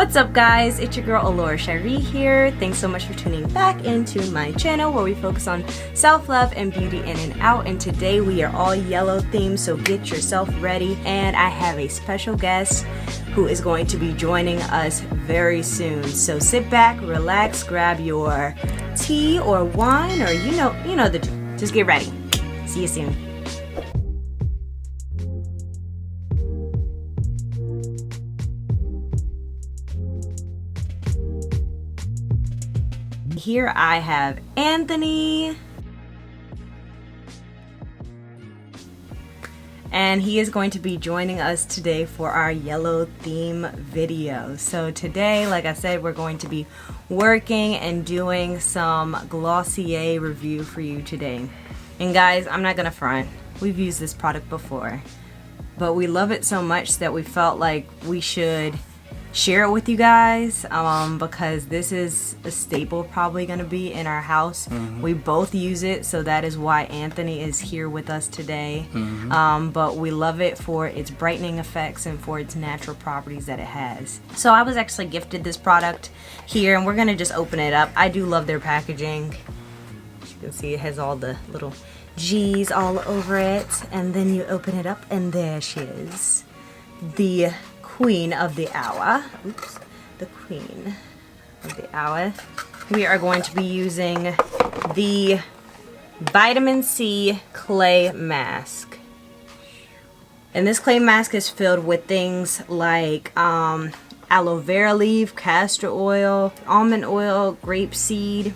What's up guys, it's your girl Alora Shiree here. Thanks so much for tuning back into my channel where we focus on self-love and beauty in and out, and today we are all yellow themed, so get yourself ready. And I have a special guest who is going to be joining us very soon, so sit back, relax, grab your tea or wine, or you know the drill. Just get ready. See you soon. Here I have Anthony, and he is going to be joining us today for our yellow theme video. So today, like I said, we're going to be working and doing some Glossier review for you today. And guys, I'm not gonna front, we've used this product before, but we love it so much that we felt like we should share it with you guys, because this is a staple probably gonna be in our house. We both use it, so that is why Anthony is here with us today. But we love it for its brightening effects and for its natural properties that it has. So I was actually gifted this product here, and we're gonna just open it up. I do love their packaging. As you can see, it has all the little G's all over it, and then you open it up and there she is, the queen of the hour. Oops, the queen of the hour. We are going to be using the vitamin C clay mask, and this clay mask is filled with things like aloe vera leaf, castor oil, almond oil, grape seed,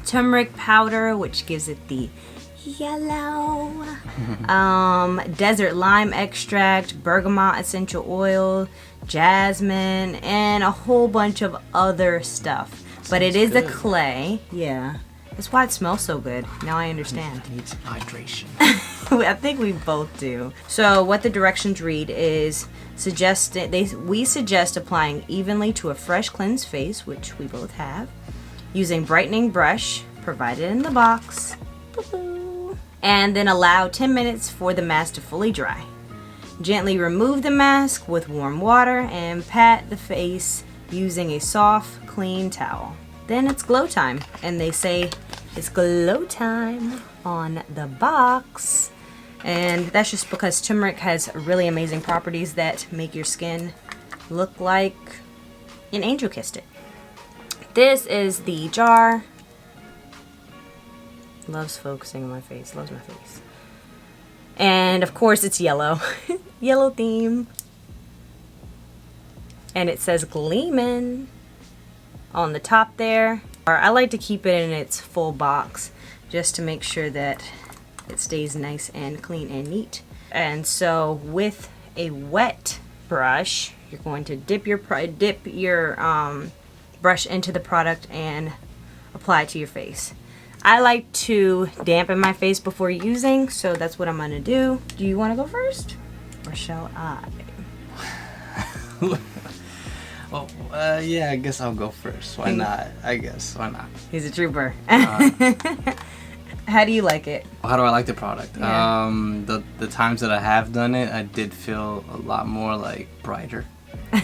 turmeric powder, which gives it the yellow, desert lime extract, bergamot essential oil, jasmine, and a whole bunch of other stuff. But it is a clay. Yeah, that's why it smells so good. Now I understand. It needs hydration. I think we both do. So what the directions read is we suggest applying evenly to a fresh cleansed face, which we both have, using brightening brush provided in the box. And then allow 10 minutes for the mask to fully dry. Gently remove the mask with warm water and pat the face using a soft, clean towel. Then it's glow time, and they say it's glow time on the box. And that's just because turmeric has really amazing properties that make your skin look like an angel kissed it. This is the jar. Loves focusing on my face, loves my face. And of course it's yellow. Yellow theme. And it says gLeamin on the top there. I like to keep it in its full box just to make sure that it stays nice and clean and neat. And so with a wet brush, you're going to dip your brush into the product and apply it to your face. I like to dampen my face before using, so that's what I'm gonna do. Do you wanna go first? Or shall I? Well, yeah, I guess I'll go first. Why not? I guess, why not? He's a trooper. How do you like it? How do I like the product? Yeah. The times that I have done it, I did feel a lot more like brighter. We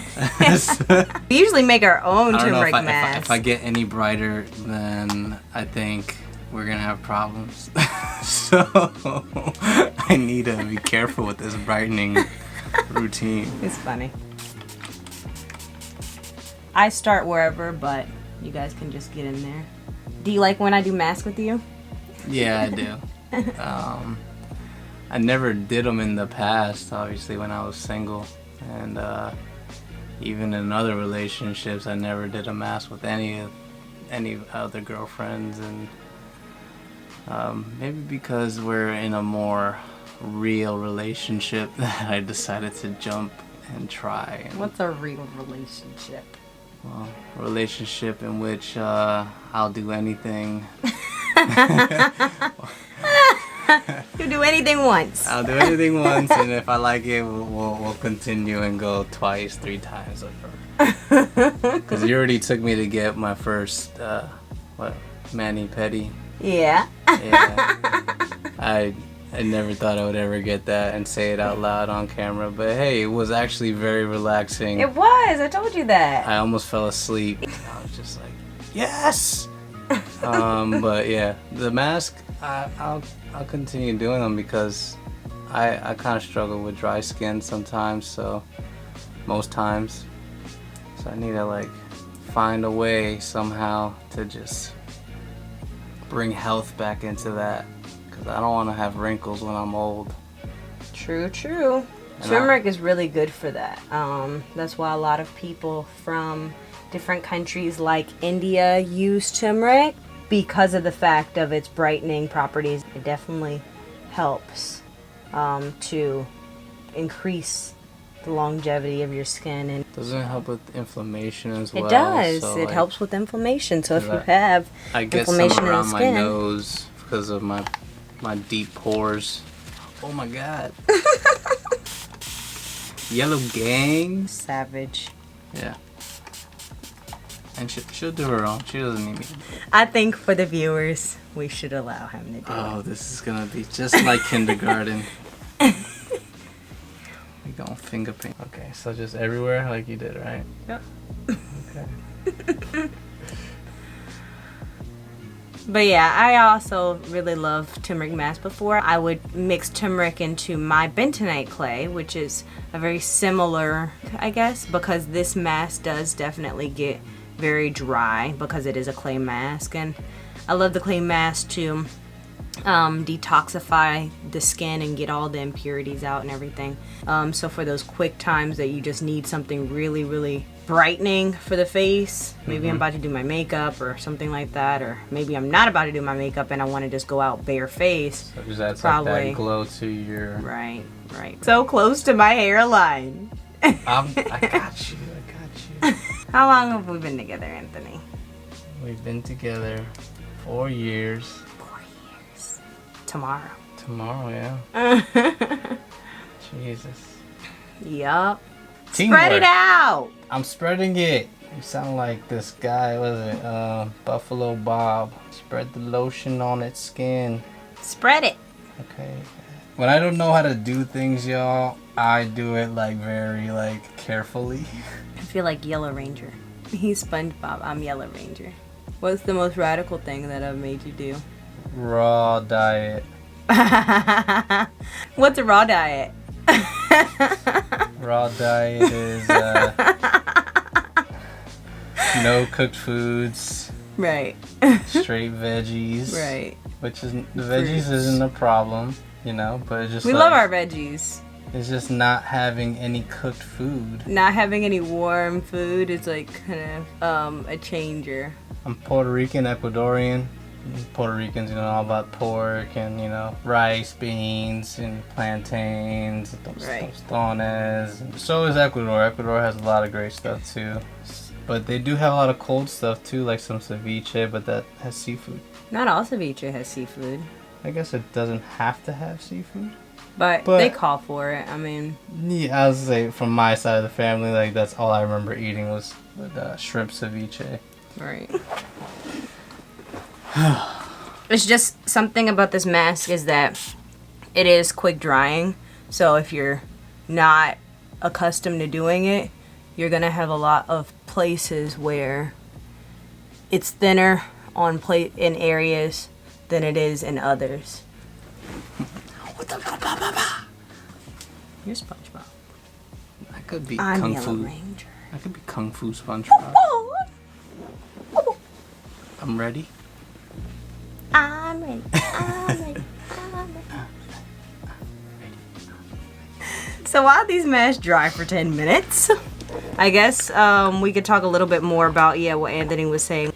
usually make our own turmeric mask. mask. If I get any brighter, then I think we're gonna have problems. So I need to be careful with this brightening routine. It's funny. I start wherever, but you guys can just get in there. Do you like when I do masks with you? Yeah, I do. I never did them in the past, obviously, when I was single, and even in other relationships, I never did a mask with any other girlfriends, and maybe because we're in a more real relationship that I decided to jump and try. What's a real relationship? Well, a relationship in which I'll do anything. You do anything once. I'll do anything once, and if I like it, we'll continue and go twice, 3 times with her. Because you already took me to get my first, mani-pedi. Yeah. Yeah. I never thought I would ever get that and say it out loud on camera, but hey, it was actually very relaxing. It was. I told you that. I almost fell asleep. I was just like, yes. But yeah, the mask, I'll continue doing them because I kind of struggle with dry skin sometimes. So most times, so I need to like find a way somehow to just bring health back into that. I don't want to have wrinkles when I'm old. True. Turmeric is really good for that. That's why a lot of people from different countries like India use turmeric because of the fact of its brightening properties. It definitely helps to increase the longevity of your skin. And doesn't it help with inflammation as well? It does. So, it helps with inflammation. So if you I have get inflammation some around in the my skin, nose because of my deep pores. Oh my god. Yellow gang. savage. Yeah. And she'll do her own. She doesn't need me. I think for the viewers, we should allow him to do it. Oh, this is gonna be just like kindergarten. We going finger paint. Okay, so just everywhere like you did, right? Yep. Okay. But yeah, I also really love turmeric mask. Before, I would mix turmeric into my bentonite clay, which is a very similar, I guess, because this mask does definitely get very dry because it is a clay mask. And I love the clay mask to detoxify the skin and get all the impurities out and everything. So for those quick times that you just need something really, really brightening for the face, maybe I'm about to do my makeup or something like that, or maybe I'm not about to do my makeup and I want to just go out bare face. So that's probably like that glow to your... Right. So close to my hairline. I got you. How long have we been together, Anthony? We've been together 4 years. 4 years. Tomorrow, yeah. Jesus. Yup. Teamwork. Spread it out. I'm spreading it. You sound like this guy, was it Buffalo Bob? Spread the lotion on its skin. Spread it. Okay. When I don't know how to do things, y'all, I do it like very like carefully. I feel like Yellow Ranger. He's SpongeBob. I'm Yellow Ranger. What's the most radical thing that I've made you do? Raw diet. What's a raw diet? Raw diet is no cooked foods. Right. Straight veggies. Right. Which is the veggies isn't a problem, you know, but it's just we like, love our veggies. It's just not having any cooked food. Not having any warm food is like kind of a changer. I'm Puerto Rican, Ecuadorian. Puerto Ricans, you know, all about pork and, you know, rice, beans, and plantains, tostones. So is Ecuador. Ecuador has a lot of great stuff too. But they do have a lot of cold stuff too, like some ceviche, but that has seafood. Not all ceviche has seafood. I guess it doesn't have to have seafood. But they call for it. I mean... Yeah, I would say from my side of the family, like that's all I remember eating was shrimp ceviche. Right. It's just something about this mask is that it is quick drying. So if you're not accustomed to doing it, you're going to have a lot of places where it's thinner in areas than it is in others. You're SpongeBob. I could be I'm Kung Yellow Fu. Ranger. I could be Kung Fu SpongeBob. I'm ready. I'm ready. So while these masks dry for 10 minutes, I guess we could talk a little bit more about what Anthony was saying.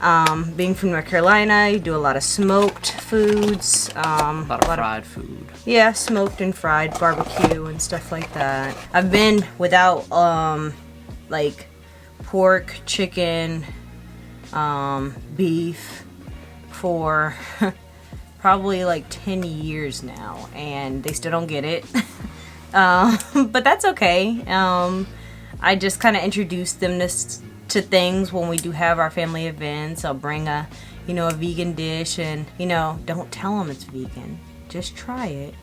Being from North Carolina, you do a lot of smoked foods. A lot of fried food. Yeah, smoked and fried barbecue and stuff like that. I've been without like pork, chicken, beef for probably like 10 years now, and they still don't get it. But that's okay. I just kind of introduce them to things when we do have our family events. I'll bring a vegan dish, and don't tell them it's vegan. Just try it.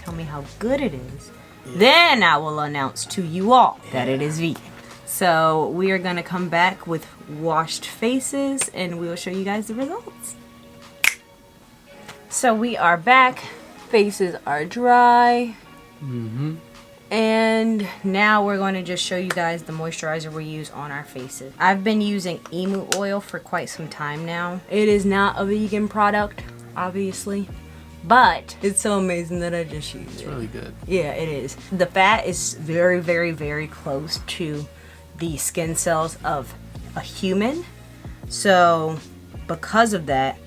tell me how good it is, then I will announce to you all that it is vegan. So we are gonna come back with washed faces and we will show you guys the results. So we are back. Faces are dry. And now we're going to just show you guys the moisturizer we use on our faces. I've been using emu oil for quite some time now. It is not a vegan product, obviously, but it's so amazing that I just use it. It's really good. Yeah, it is. The fat is very, very, very close to the skin cells of a human. So because of that,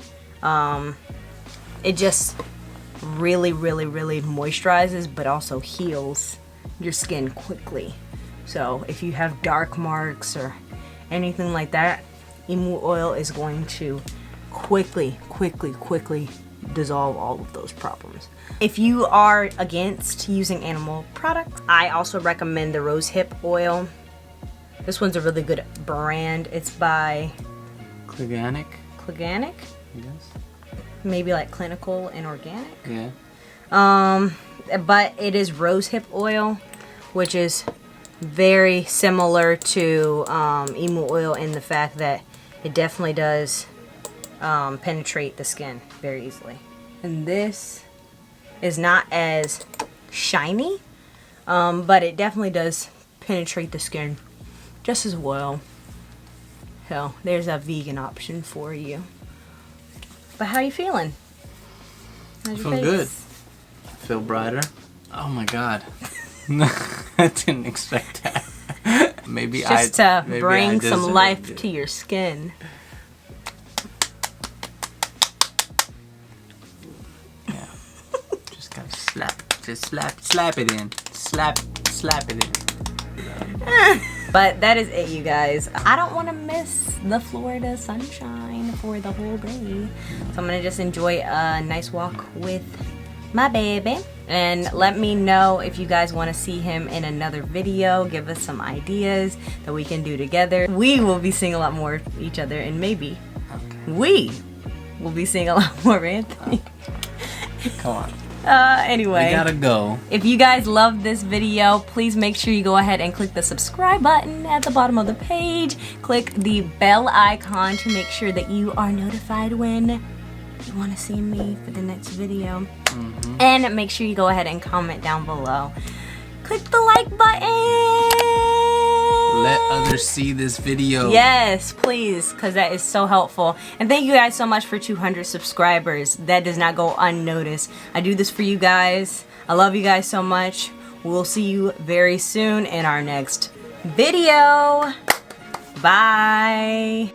it just really, really, really moisturizes, but also heals your skin quickly. So if you have dark marks or anything like that, emu oil is going to quickly dissolve all of those problems. If you are against using animal products, I also recommend the rosehip oil. This one's a really good brand. It's by Gleamin, Gleamin? I guess. Maybe like clinical and organic. Yeah. But it is rosehip oil, which is very similar to emu oil in the fact that it definitely does penetrate the skin very easily. And this is not as shiny, but it definitely does penetrate the skin just as well. So there's a vegan option for you. But how you feeling? How's your Feel good. face? Feel brighter. Oh my god. I didn't expect that. Maybe Just to bring some deserved life it. to your skin. Yeah. Just gotta slap it in. Slap it in. But that is it, you guys. I don't want to miss the Florida sunshine for the whole day. So I'm going to just enjoy a nice walk with my baby. And let me know if you guys want to see him in another video. Give us some ideas that we can do together. We will be seeing a lot more of each other, and maybe we will be seeing a lot more of Anthony. Come on. Anyway, We gotta go. if you guys love this video, please make sure you go ahead and click the subscribe button at the bottom of the page. Click the bell icon to make sure that you are notified when you want to see me for the next video. And make sure you go ahead and comment down below. Click the like button. Let others see this video. Yes, please, because that is so helpful. And thank you guys so much for 200 subscribers. That does not go unnoticed. I do this for you guys. I love you guys so much. We'll see you very soon in our next video. Bye.